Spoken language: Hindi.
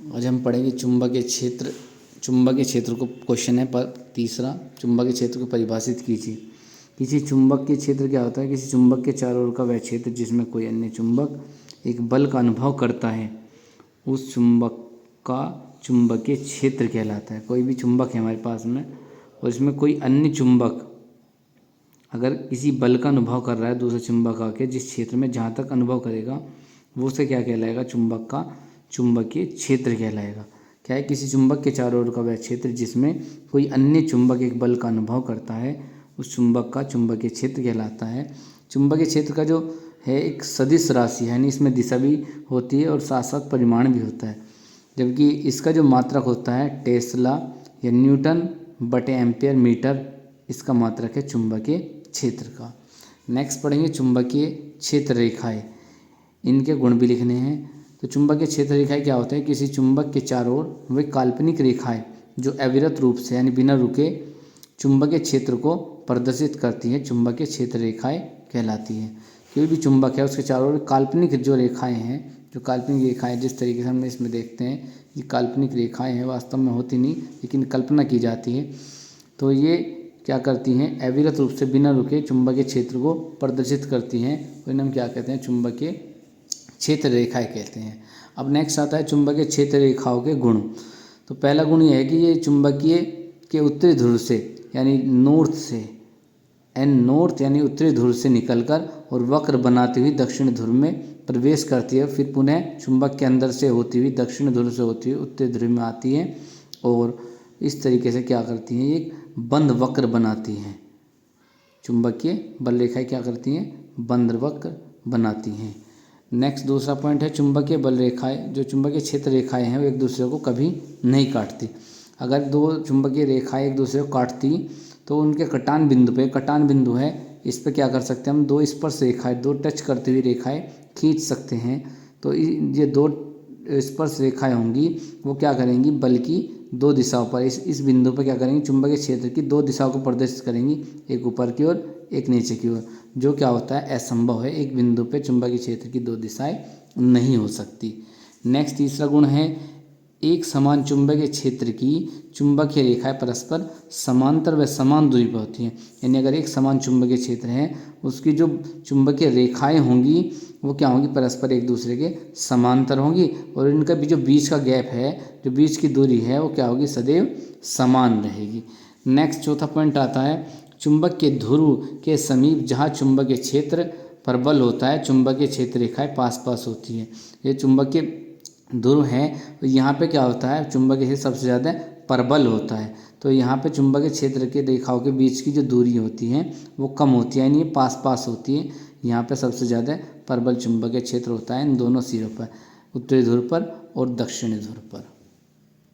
आज हम पढ़ेंगे चुंबकीय क्षेत्र। चुंबकीय क्षेत्र को क्वेश्चन है पर तीसरा, चुंबकीय क्षेत्र को परिभाषित कीजिए। किसी चुंबकीय क्षेत्र क्या होता है? किसी चुंबक के चारों ओर का वह क्षेत्र जिसमें कोई अन्य चुंबक एक बल का अनुभव करता है, उस चुंबक का चुंबकीय क्षेत्र कहलाता है। कोई भी चुंबक है हमारे पास में और इसमें कोई अन्य चुंबक अगर किसी बल का अनुभव कर रहा है, दूसरा चुंबक आके जिस क्षेत्र में जहाँ तक अनुभव करेगा वो उसे क्या कहलाएगा? चुंबक का चुंबकीय क्षेत्र कहलाएगा। क्या है? किसी चुंबक के चारों ओर का वह क्षेत्र जिसमें कोई अन्य चुंबक एक बल का अनुभव करता है, उस चुंबक का चुंबकीय क्षेत्र कहलाता है। चुंबकीय क्षेत्र का जो है एक सदिश राशि है, यानी इसमें दिशा भी होती है और साथ साथ परिमाण भी होता है। जबकि इसका जो मात्रक होता है टेस्ला या न्यूटन बटे एम्पियर मीटर, इसका मात्रक है चुंबकीय क्षेत्र का। नेक्स्ट पढ़ेंगे चुंबकीय क्षेत्र रेखाएं। इनके गुण भी लिखने हैं। तो चुंबकीय क्षेत्र रेखाएं क्या होते हैं? किसी चुंबक के चारों ओर वे काल्पनिक रेखाएं जो अविरत रूप से यानी बिना रुके चुंबकीय क्षेत्र को प्रदर्शित करती हैं, चुंबकीय क्षेत्र रेखाएं कहलाती हैं। कोई भी चुंबक है उसके चारों ओर काल्पनिक जो रेखाएं हैं, जो काल्पनिक रेखाएं जिस तरीके से हम इसमें देखते हैं, ये काल्पनिक रेखाएं हैं, वास्तव में होती नहीं लेकिन कल्पना की जाती है। तो ये क्या करती हैं? अविरत रूप से बिना रुके चुंबकीय क्षेत्र को प्रदर्शित करती हैं, तो इन्हें हम क्या कहते हैं? चुंबकीय क्षेत्र रेखाएं कहते हैं। अब नेक्स्ट आता है चुंबकीय क्षेत्र रेखाओं के गुण। तो पहला गुण यह है कि ये चुंबकीय के उत्तरी ध्रुव से यानी नॉर्थ से नॉर्थ यानी उत्तरी ध्रुव से निकलकर और वक्र बनाती हुई दक्षिण ध्रुव में प्रवेश करती है, फिर पुनः चुंबक के अंदर से होती हुई दक्षिण ध्रुव से होती हुई उत्तरी ध्रुव में आती है और इस तरीके से क्या करती हैं? एक बंद वक्र बनाती हैं। चुंबकीय बल रेखाएं क्या करती हैं? बंद वक्र बनाती हैं। नेक्स्ट दूसरा पॉइंट है चुंबकीय बल रेखाएं, जो चुंबकीय क्षेत्र रेखाएं हैं वो एक दूसरे को कभी नहीं काटती। अगर दो चुंबकीय रेखाएं एक दूसरे को काटती तो उनके कटान बिंदु है, इस पर क्या कर सकते हैं हम? दो स्पर्श रेखाएं, दो टच करती हुई रेखाएं खींच सकते हैं। तो ये दो स्पर्श रेखाएं होंगी, वो क्या करेंगी? बल की दो दिशाओं पर इस बिंदु पर क्या करेंगी? चुंबकीय क्षेत्र की दो दिशाओं को प्रदर्शित करेंगी, एक ऊपर की ओर एक नीचे की ओर, जो क्या होता है? असंभव है। एक बिंदु पे चुंबकीय क्षेत्र की दो दिशाएं नहीं हो सकती। नेक्स्ट तीसरा गुण है एक समान चुंबकीय क्षेत्र की चुंबकीय रेखाएं परस्पर समांतर व समान दूरी पर होती हैं। यानी अगर एक समान चुंबकीय क्षेत्र है, उसकी जो चुंबकीय रेखाएं होंगी वो क्या होंगी? परस्पर एक दूसरे के समांतर होंगी और इनका भी जो बीच का गैप है, जो बीच की दूरी है, वो क्या होगी? सदैव समान रहेगी। नेक्स्ट चौथा पॉइंट आता है चुंबक के ध्रुव के समीप जहाँ चुंबकीय क्षेत्र पर बल होता है, चुंबकीय क्षेत्र रेखाएं पास पास होती हैं। ये चुंबकीय ध्रुव है, तो यहाँ पे क्या होता है? चुंबकीय क्षेत्र सबसे ज़्यादा प्रबल होता है, तो यहाँ पे चुंबकीय क्षेत्र के रेखाओं के बीच की जो दूरी होती है वो कम होती है, यानी ये पास पास होती है। यहाँ पे सबसे ज़्यादा प्रबल चुंबकीय क्षेत्र होता है इन दोनों सिरों पर, उत्तरी ध्रुव पर और दक्षिणी ध्रुव पर।